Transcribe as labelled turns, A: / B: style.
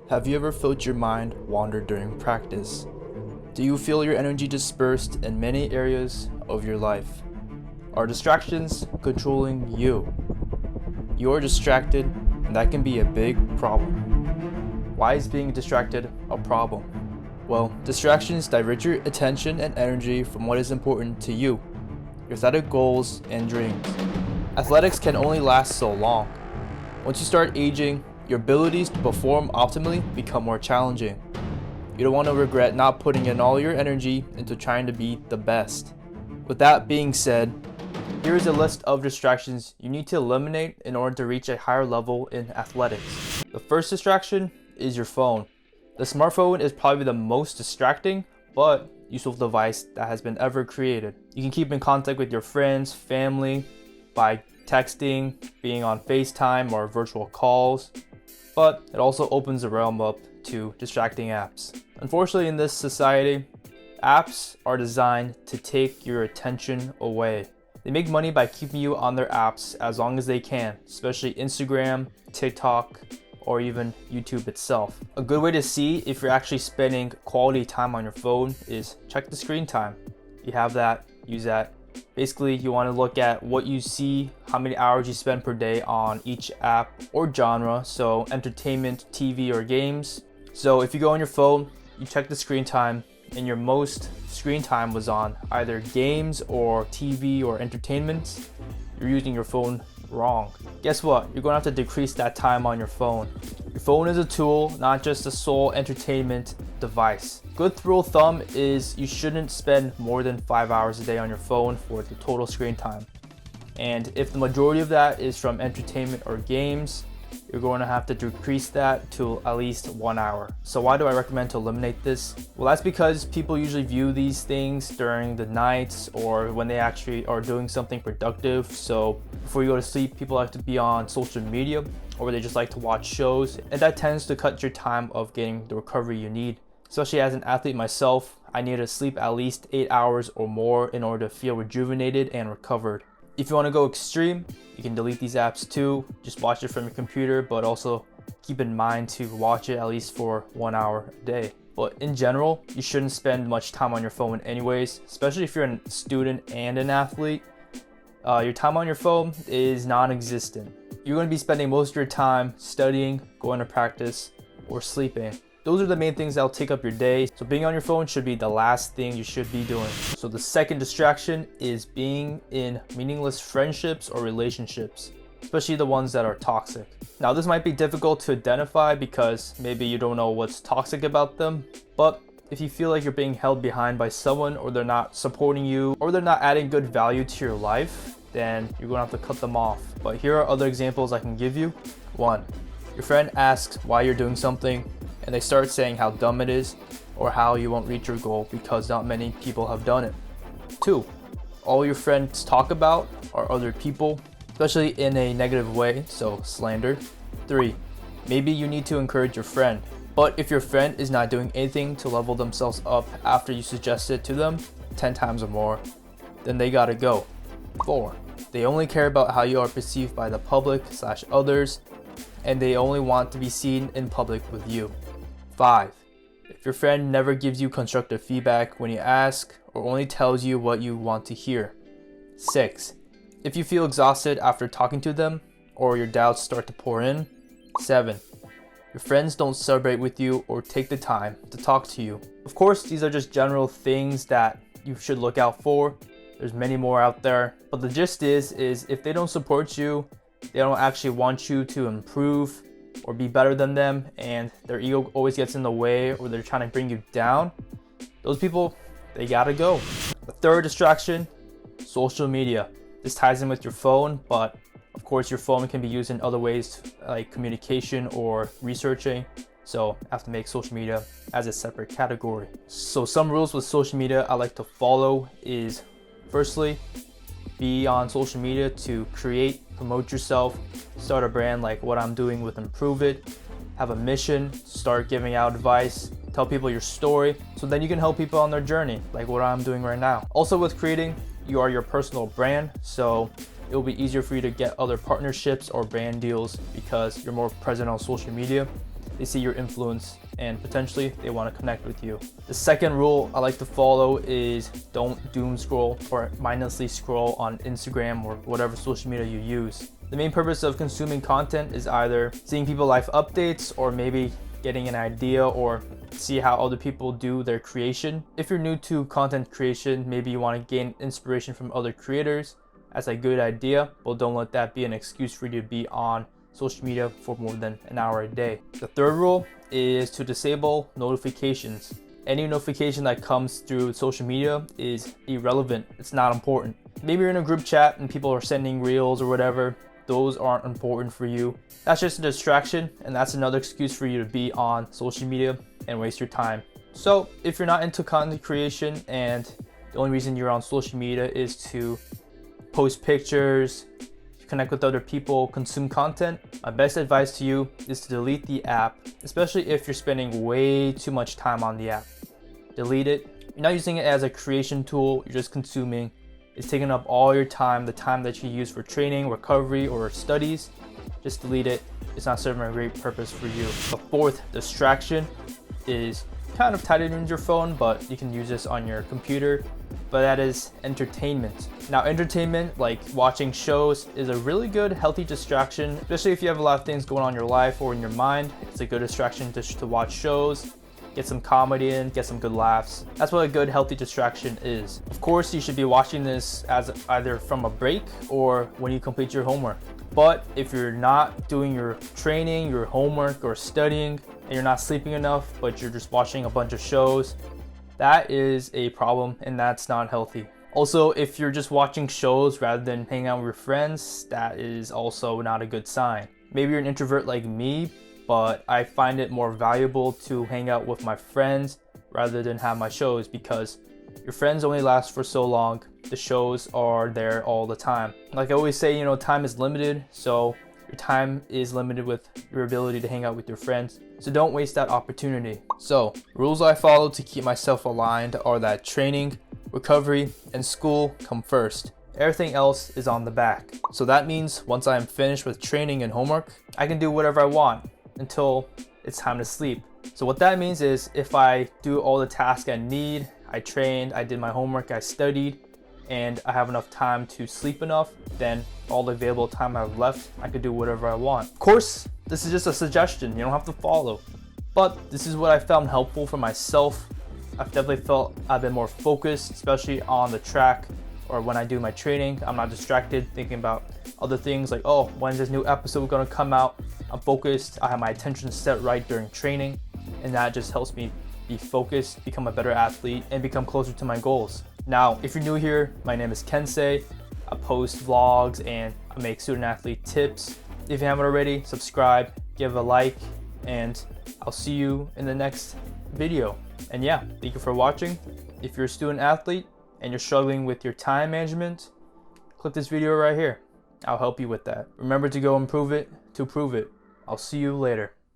A: Have you ever felt your mind wander during practice? Do you feel your energy dispersed in many areas of your life? Are distractions controlling you? You are distracted, and that can be a big problem. Why is being distracted a problem? Well, distractions divert your attention and energy from what is important to you, your athletic goals and dreams. Athletics can only last so long. Once you start aging, your abilities to perform optimally become more challenging. You don't want to regret not putting in all your energy into trying to be the best. With that being said, here is a list of distractions you need to eliminate in order to reach a higher level in athletics. The first distraction is your phone. The smartphone is probably the most distracting but useful device that has been ever created. You can keep in contact with your friends, family by texting, being on FaceTime or virtual calls, but it also opens the realm up to distracting apps. Unfortunately, in this society, apps are designed to take your attention away. They make money by keeping you on their apps as long as they can, especially Instagram, TikTok, or even YouTube itself. A good way to see if you're actually spending quality time on your phone is check the screen time. You have that, use that. Basically, you want to look at what you see, how many hours you spend per day on each app or genre, so entertainment, TV, or games. So if you go on your phone, you check the screen time, and your most screen time was on either games or TV or entertainment, you're using your phone wrong. Guess what? You're going to have to decrease that time on your phone. Your phone is a tool, not just a sole entertainment device. Good rule of thumb is you shouldn't spend more than 5 hours a day on your phone for the total screen time. And if the majority of that is from entertainment or games, you're going to have to decrease that to at least 1 hour. So why do I recommend to eliminate this? Well, that's because people usually view these things during the nights or when they actually are doing something productive. So before you go to sleep, people like to be on social media or they just like to watch shows, and that tends to cut your time of getting the recovery you need. Especially as an athlete myself, I need to sleep at least 8 hours or more in order to feel rejuvenated and recovered. If you want to go extreme, you can delete these apps too. Just watch it from your computer, but also keep in mind to watch it at least for 1 hour a day. But in general, you shouldn't spend much time on your phone anyways, especially if you're a student and an athlete. Your time on your phone is non-existent. You're going to be spending most of your time studying, going to practice, or sleeping. Those are the main things that'll take up your day. So being on your phone should be the last thing you should be doing. So the second distraction is being in meaningless friendships or relationships, especially the ones that are toxic. Now this might be difficult to identify because maybe you don't know what's toxic about them, but if you feel like you're being held behind by someone, or they're not supporting you, or they're not adding good value to your life, then you're gonna have to cut them off. But here are other examples I can give you. 1. Your friend asks why you're doing something, and they start saying how dumb it is or how you won't reach your goal because not many people have done it. 2. All your friends talk about are other people, especially in a negative way, so slander. 3. Maybe you need to encourage your friend, but if your friend is not doing anything to level themselves up after you suggest it to them 10 times or more, then they gotta go. 4. They only care about how you are perceived by the public/others, and they only want to be seen in public with you. 5. If your friend never gives you constructive feedback when you ask, or only tells you what you want to hear. 6. If you feel exhausted after talking to them, or your doubts start to pour in. 7. Your friends don't celebrate with you or take the time to talk to you. Of course, these are just general things that you should look out for. There's many more out there, but the gist is if they don't support you, they don't actually want you to improve or be better than them, and their ego always gets in the way, or they're trying to bring you down, those people, they gotta go. The third distraction, social media. This ties in with your phone, but of course your phone can be used in other ways like communication or researching. So I have to make social media as a separate category. So some rules with social media I like to follow is, firstly, be on social media to create, promote yourself, start a brand like what I'm doing with Improve It, have a mission, start giving out advice, tell people your story, so then you can help people on their journey, like what I'm doing right now. Also with creating, you are your personal brand, so it will be easier for you to get other partnerships or brand deals because you're more present on social media. they see your influence and potentially they want to connect with you. The second rule I like to follow is don't doom scroll or mindlessly scroll on Instagram or whatever social media you use. The main purpose of consuming content is either seeing people life updates or maybe getting an idea or see how other people do their creation. If you're new to content creation, maybe you want to gain inspiration from other creators. That's a good idea, but don't let that be an excuse for you to be on social media for more than an hour a day. The third rule is to disable notifications. Any notification that comes through social media is irrelevant. It's not important. Maybe you're in a group chat and people are sending reels or whatever. Those aren't important for you. That's just a distraction, and that's another excuse for you to be on social media and waste your time. So if you're not into content creation and the only reason you're on social media is to post pictures, connect with other people, consume content, my best advice to you is to delete the app, especially if you're spending way too much time on the app. Delete it. You're not using it as a creation tool, you're just consuming. It's taking up all your time, the time that you use for training, recovery, or studies. Just delete it. It's not serving a great purpose for you. The fourth distraction is kind of tied into your phone, but you can use this on your computer, but that is entertainment. Now, entertainment, like watching shows, is a really good, healthy distraction, especially if you have a lot of things going on in your life or in your mind. It's a good distraction to watch shows, get some comedy in, get some good laughs. That's what a good, healthy distraction is. Of course, you should be watching this as either from a break or when you complete your homework. But if you're not doing your training, your homework, or studying, and you're not sleeping enough, but you're just watching a bunch of shows, that is a problem and that's not healthy. Also, if you're just watching shows rather than hanging out with your friends, that is also not a good sign. Maybe you're an introvert like me, but I find it more valuable to hang out with my friends rather than have my shows, because your friends only last for so long. The shows are there all the time. Like I always say, time is limited, so your time is limited with your ability to hang out with your friends. So don't waste that opportunity. So, rules I follow to keep myself aligned are that training, recovery, and school come first. Everything else is on the back. So that means once I am finished with training and homework, I can do whatever I want until it's time to sleep. So what that means is if I do all the tasks I need, I trained, I did my homework, I studied, and I have enough time to sleep enough, then all the available time I have left, I could do whatever I want. Of course, this is just a suggestion, you don't have to follow. But this is what I found helpful for myself. I've definitely felt I've been more focused, especially on the track or when I do my training. I'm not distracted thinking about other things like, oh, when's this new episode gonna come out? I'm focused, I have my attention set right during training, and that just helps me be focused, become a better athlete, and become closer to my goals. Now, if you're new here, my name is Kensei. I post vlogs and I make student athlete tips. If you haven't already, subscribe, give a like, and I'll see you in the next video. And yeah, thank you for watching. If you're a student athlete and you're struggling with your time management, click this video right here. I'll help you with that. Remember to go improve it to prove it. I'll see you later.